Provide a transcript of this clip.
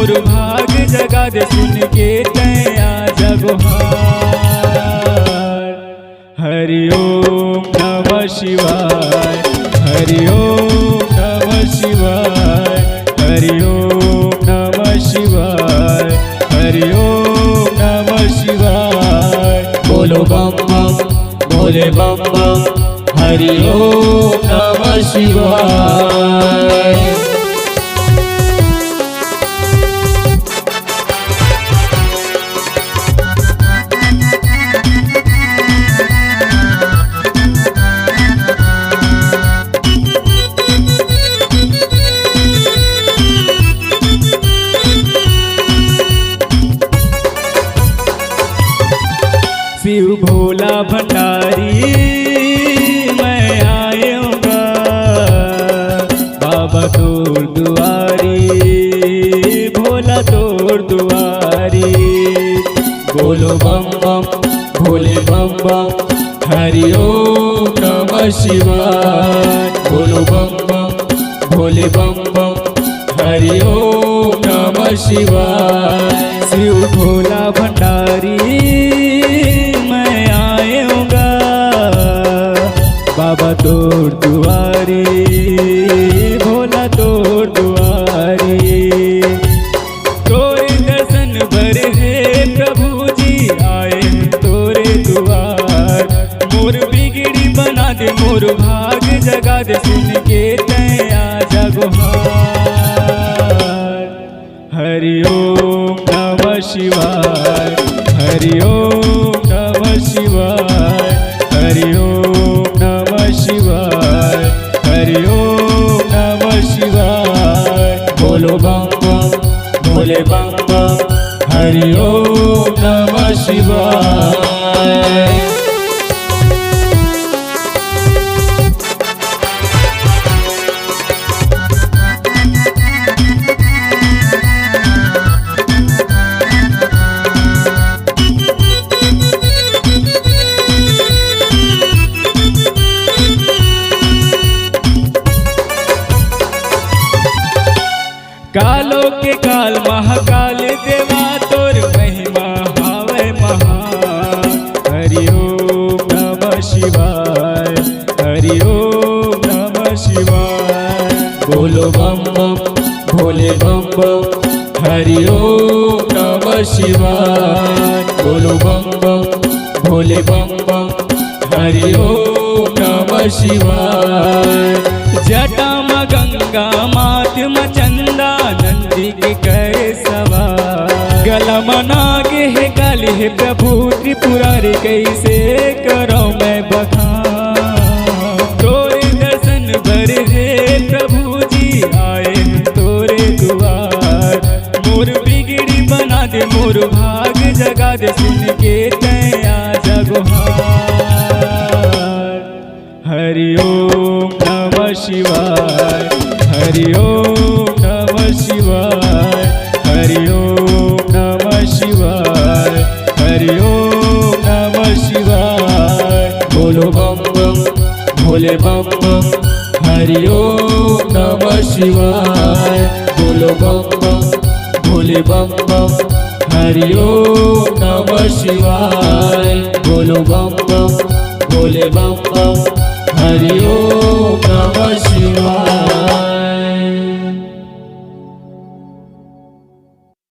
मोर भाग जगा दे सुन के तैया जगुहार। हरि ओम नमः शिवाय, हरि ओम नमः शिवाय, हरि ओम नमः शिवाय, हरि ओम नमः शिवाय। बोलो बम बम भोले बम बम, हरि ओम नमः शिवाय। शिव भोला भंडारी मैं आऊँगा, बाबा तोर दुआरी, भोला तोर दुआरी। बोलो बम बम भोले बम बम, हरि ओम नमः शिवाय। बोलो बम बम भोले बम बम, हरि ओम नमः शिवाय। शिव भोला भंडारी मैं आऊँगा, बाबा तोर दुआरी, भोला तोर दुआरी। तोरे दर्शन भर है प्रभु जी आए तोरे दुआर। मोर बिगड़ी बना दे मोर भाग जगा दे सुन के तैया जगुहार। हरि ओम नमः शिवाय, हरि ओम नमः शिवाय, हरि ओम नमः शिवाय, हरि ओम नमः शिवाय। बोलो बम बम भोले बम बम, हरि ओम नमः शिवाय। कालो के काल महाकाल देवा तोर महिमा हावे महान। हरि ओम नमः शिवाय, हरि ओम नमः शिवाय। बोलो बम बम भोले बम बम, हरि ओम नमः शिवाय। बोलो बम बम भोले बम बम, हरि ओम नमः शिवाय। जटा म गंगा मात म चंदा नंदी के करे सवार। गला मनागे है काली है प्रभु त्रिपुरारी, कैसे करो मैं बखान। तोरे दर्शन भर है प्रभु जी आए तोरे दुआर। मोर बिगड़ी बना दे मोर भाग जगा दे सुन के तैया जगुहार। हरि ओम नमः शिवाय, हरि ओम नमः शिवाय, हरि ओम नमः शिवाय, हरि ओम नमः शिवाय। बोलो बम बम भोले बम बम, हरि ओम नमः शिवाय। बोलो बम बम भोले बम बम, हरि ओम नमः शिवाय। बोलो बम बम भोले बम बम, हरि ओम नमः